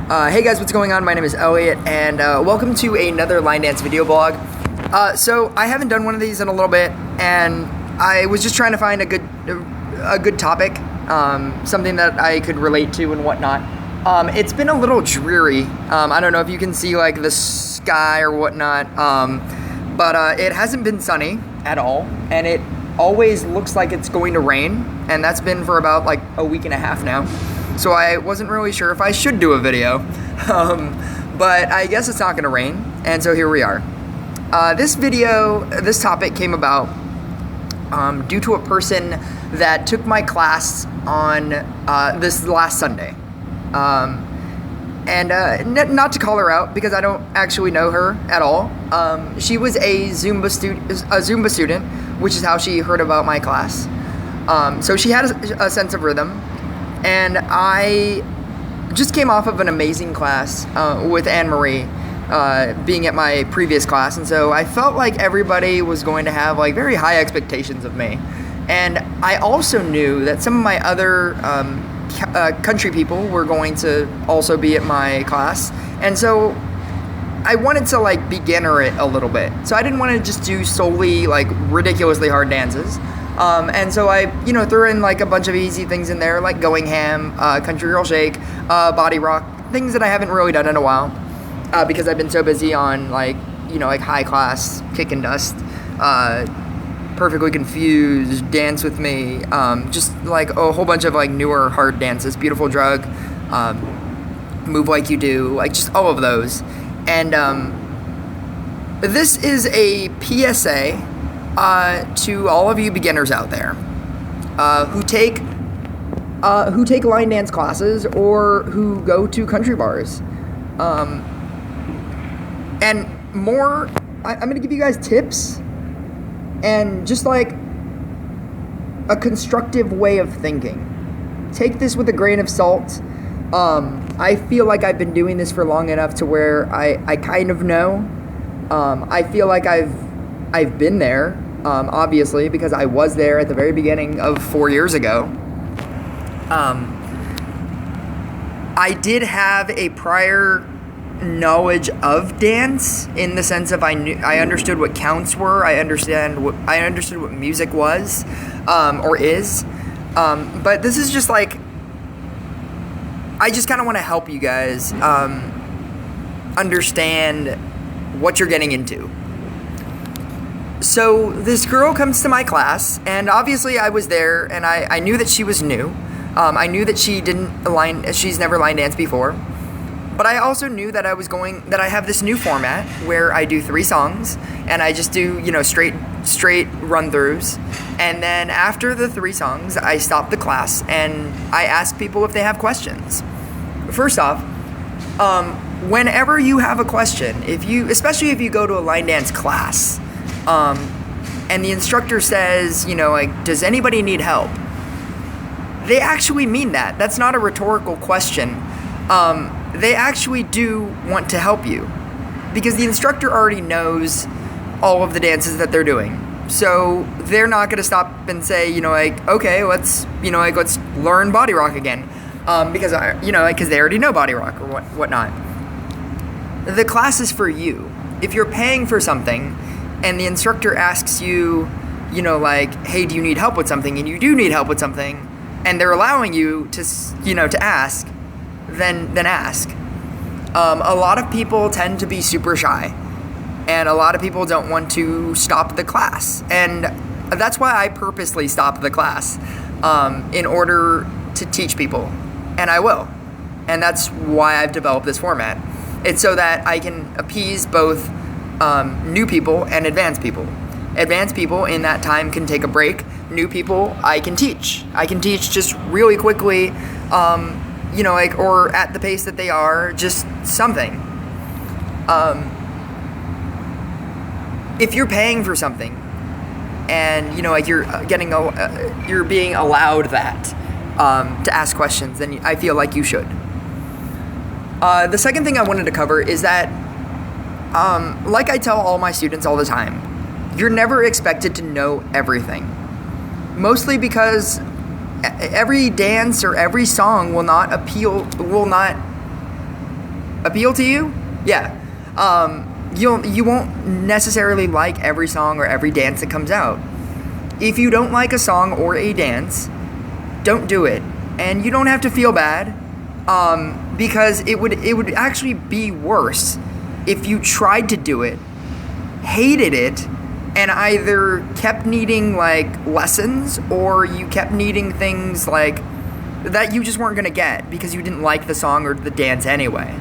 Hey guys, what's going on? My name is Elliot, and welcome to another line dance video blog. So I haven't done one of these in a little bit, and I was just trying to find a good topic, something that I could relate to and whatnot. It's been a little dreary. I don't know if you can see like the sky or whatnot, but it hasn't been sunny at all, and it always looks like it's going to rain, and that's been for about like a week and a half now. So I wasn't really sure if I should do a video, but I guess it's not going to rain, and so here we are. This topic came about due to a person that took my class on this last Sunday. Not to call her out because I don't actually know her at all. She was a Zumba student, which is how she heard about my class. So she had a sense of rhythm. And I just came off of an amazing class with Anne-Marie, being at my previous class, and so I felt like everybody was going to have like very high expectations of me. And I also knew that some of my other country people were going to also be at my class, and so I wanted to like beginner it a little bit. So I didn't want to just do solely like ridiculously hard dances. And so I, threw in like a bunch of easy things in there, like Going Ham, Country Girl Shake, Body Rock, things that I haven't really done in a while, because I've been so busy on like High Class, Kick and Dust, Perfectly Confused, Dance With Me, just like a whole bunch of like newer hard dances, Beautiful Drug, Move Like You Do, like just all of those. And this is a PSA to all of you beginners out there who take line dance classes or who go to country bars, and more. I'm going to give you guys tips and just like a constructive way of thinking. Take this with a grain of salt. I feel like I've been doing this for long enough to where I kind of know. I feel like I've been there. Obviously, because I was there at the very beginning of 4 years ago. I did have a prior knowledge of dance in the sense of I understood what counts were. I understood what music was, or is. But this is just like, I just kind of want to help you guys understand what you're getting into. So this girl comes to my class, and obviously I was there, and I knew that she was new. I knew that she's never line danced before. But I also knew that I have this new format where I do 3 songs, and I just do, straight run-throughs. And then after the 3 songs, I stop the class, and I ask people if they have questions. First off, whenever you have a question, especially if you go to a line dance class, and the instructor says, does anybody need help? They actually mean that. That's not a rhetorical question. They actually do want to help you because the instructor already knows all of the dances that they're doing. So they're not going to stop and say, okay, let's learn Body Rock again. Because they already know Body Rock or whatnot. The class is for you. If you're paying for something, and the instructor asks you, hey, do you need help with something? And you do need help with something, and they're allowing you to ask, then ask. A lot of people tend to be super shy, and a lot of people don't want to stop the class. And that's why I purposely stop the class, in order to teach people, and I will. And that's why I've developed this format. It's so that I can appease both new people and advanced people. Advanced people in that time can take a break. New people, I can teach. I can teach just really quickly, or at the pace that they are, just something. If you're paying for something, and you're being allowed that to ask questions, then I feel like you should. The second thing I wanted to cover is that, like I tell all my students all the time, you're never expected to know everything. Mostly because every dance or every song will not appeal to you, yeah. You won't necessarily like every song or every dance that comes out. If you don't like a song or a dance, don't do it. And you don't have to feel bad, because it would actually be worse if you tried to do it, hated it, and either kept needing like lessons, or you kept needing things like that you just weren't gonna get because you didn't like the song or the dance anyway.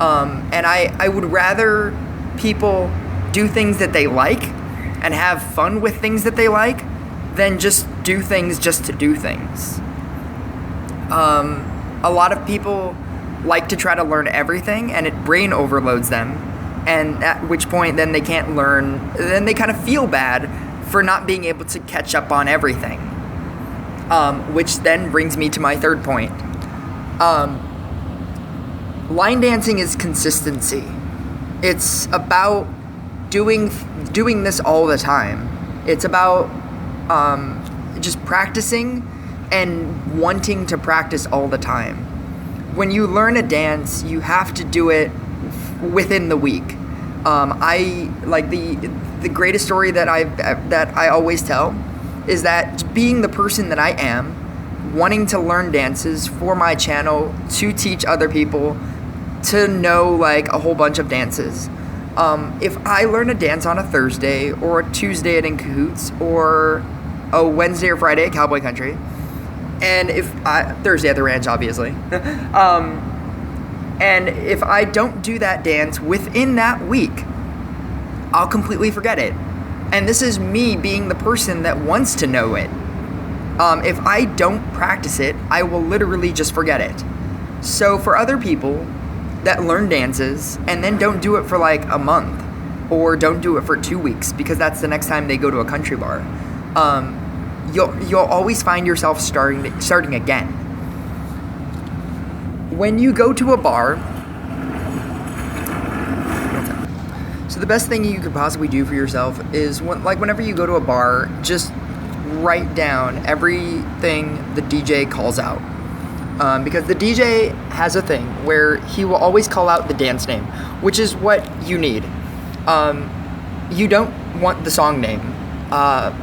And I would rather people do things that they like and have fun with things that they like than just do things just to do things. A lot of people like to try to learn everything, and it brain overloads them, and at which point then they can't learn, then they kind of feel bad for not being able to catch up on everything. Which then brings me to my third point. Line dancing is consistency. It's about doing this all the time. It's about just practicing and wanting to practice all the time. When you learn a dance, you have to do it within the week. I like the greatest story that I always tell is that being the person that I am, wanting to learn dances for my channel to teach other people to know like a whole bunch of dances. If I learn a dance on a Thursday or a Tuesday at In Cahoots or a Wednesday or Friday at Cowboy Country, and Thursday at the ranch, obviously, and if I don't do that dance within that week, I'll completely forget it. And this is me being the person that wants to know it. If I don't practice it, I will literally just forget it. So for other people that learn dances and then don't do it for like a month, or don't do it for 2 weeks because that's the next time they go to a country bar, you'll always find yourself starting again. When you go to a bar, so the best thing you could possibly do for yourself is whenever you go to a bar, just write down everything the DJ calls out. Because the DJ has a thing where he will always call out the dance name, which is what you need. You don't want the song name.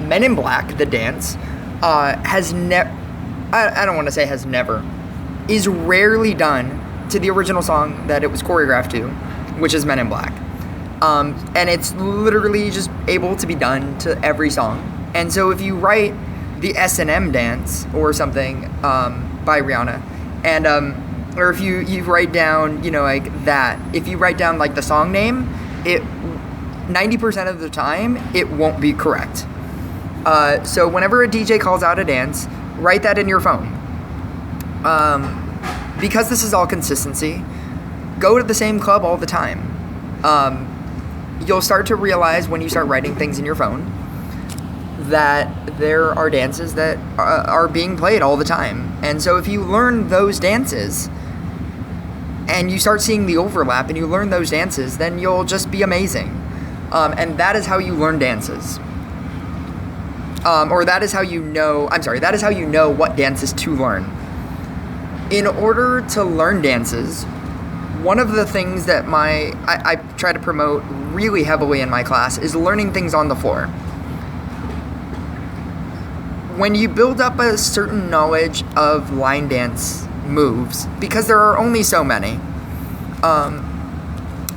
Men in Black, the dance, has I don't want to say has never, is rarely done to the original song that it was choreographed to, which is Men in Black. And it's literally just able to be done to every song. And so if you write the S&M dance or something by Rihanna, and or if you write down, like that, if you write down like the song name, 90% of the time it won't be correct. So whenever a DJ calls out a dance, write that in your phone. Because this is all consistency, go to the same club all the time. You'll start to realize when you start writing things in your phone that there are dances that are being played all the time. And so if you learn those dances and you start seeing the overlap and you learn those dances, then you'll just be amazing. And that is how you learn dances. That is how you know what dances to learn. In order to learn dances, one of the things that I try to promote really heavily in my class is learning things on the floor. When you build up a certain knowledge of line dance moves, because there are only so many,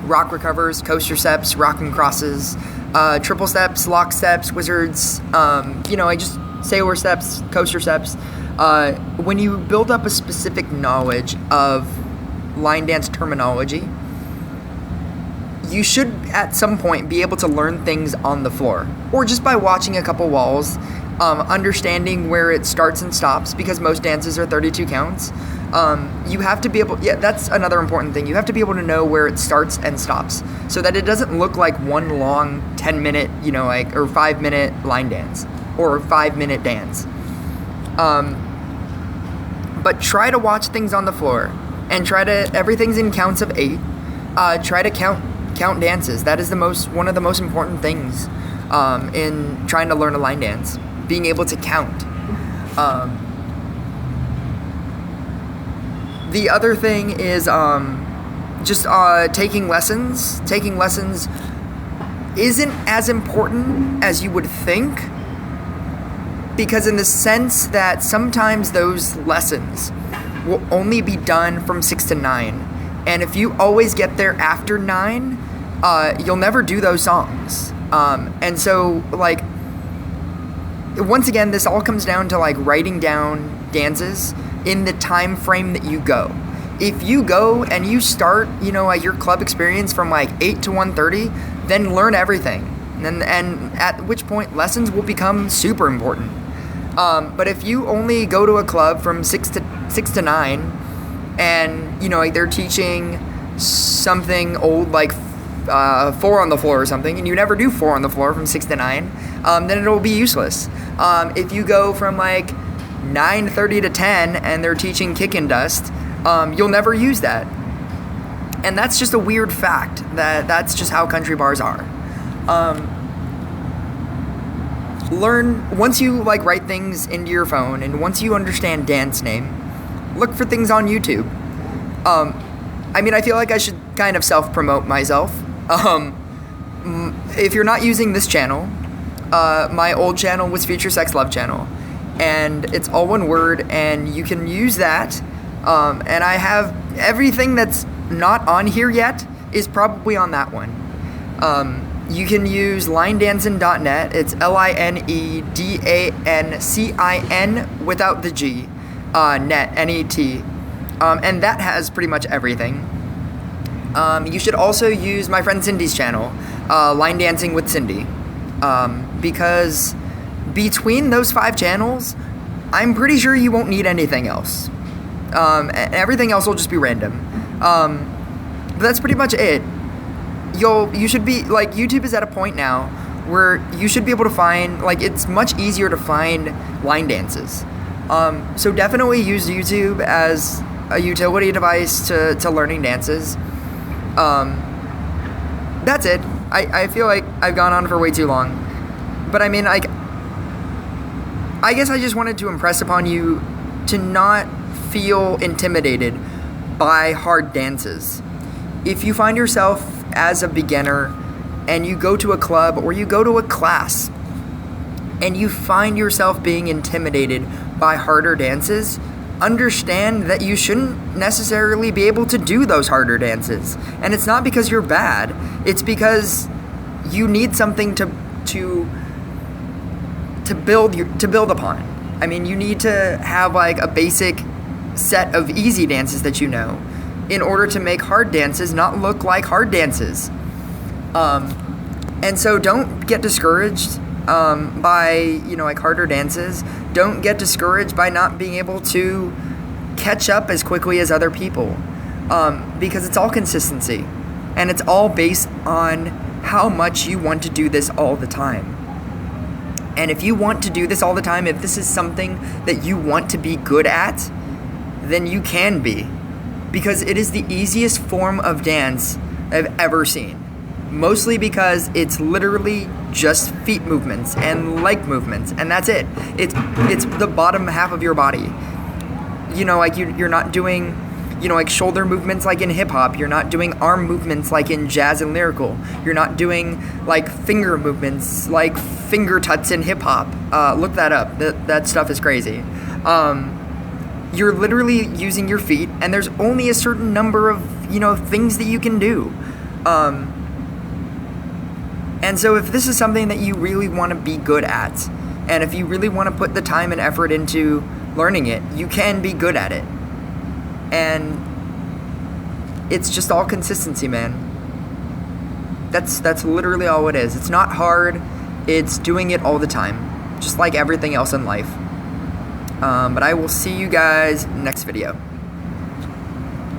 rock recovers, coaster steps, rockin' crosses, triple steps, lock steps, wizards, just sailor steps, coaster steps. When you build up a specific knowledge of line dance terminology, you should at some point be able to learn things on the floor, or just by watching a couple walls, understanding where it starts and stops, because most dances are 32 counts. You have to be able, that's another important thing. You have to be able to know where it starts and stops, so that it doesn't look like one long 10-minute, or 5-minute line dance, or 5-minute dance. But try to watch things on the floor, and everything's in counts of 8. Try to count dances. That is one of the most important things in trying to learn a line dance. Being able to count. The other thing is just taking lessons isn't as important as you would think, because in the sense that sometimes those lessons will only be done from 6 to 9, and if you always get there after 9, you'll never do those songs. And so, like, once again, this all comes down to, like, writing down dances in the time frame that you go. If you go and you start, you know, your club experience from like 8 to 1:30, then learn everything. And at which point lessons will become super important. But if you only go to a club from 6 to 9, and, you know, like, they're teaching something old like 4 on the floor or something, and you never do 4 on the floor from 6 to 9, then it'll be useless. If you go from like 9:30 to 10 and they're teaching kick and dust, you'll never use that. And that's just a weird fact, that's just how country bars are. Once you, like, write things into your phone, and once you understand dance name, look for things on YouTube. I mean, I feel like I should kind of self-promote myself. If you're not using this channel, my old channel was Future Sex Love Channel, and it's all one word, and you can use that. And I have everything that's not on here yet is probably on that one. You can use linedancin.net. It's LINEDANCIN without the G, net, N-E-T. And that has pretty much everything. You should also use my friend Cindy's channel, Line Dancing with Cindy, because between those 5 channels, I'm pretty sure you won't need anything else. Everything else will just be random. But that's pretty much it. You should be, like, YouTube is at a point now where you should be able to find, like, it's much easier to find line dances. So definitely use YouTube as a utility device to learning dances. That's it. I feel like I've gone on for way too long. But I mean, like, I guess I just wanted to impress upon you to not feel intimidated by hard dances. If you find yourself as a beginner and you go to a club or you go to a class and you find yourself being intimidated by harder dances, understand that you shouldn't necessarily be able to do those harder dances. And it's not because you're bad, it's because you need something to build upon. I mean, you need to have, like, a basic set of easy dances that you know in order to make hard dances not look like hard dances. And so don't get discouraged by, you know, like, harder dances. Don't get discouraged by not being able to catch up as quickly as other people, because it's all consistency, and it's all based on how much you want to do this all the time. And if you want to do this all the time, if this is something that you want to be good at, then you can be, because it is the easiest form of dance I've ever seen. Mostly because it's literally just feet movements and leg movements, and that's it. It's the bottom half of your body. You know, like, you're not doing, you know, like, shoulder movements like in hip-hop. You're not doing arm movements like in jazz and lyrical. You're not doing, like, finger movements like finger tuts in hip-hop. Look that up. That stuff is crazy. You're literally using your feet, and there's only a certain number of, you know, things that you can do. And so if this is something that you really want to be good at, and if you really want to put the time and effort into learning it, you can be good at it. And it's just all consistency, man. That's literally all it is. It's not hard. It's doing it all the time, just like everything else in life. But I will see you guys next video.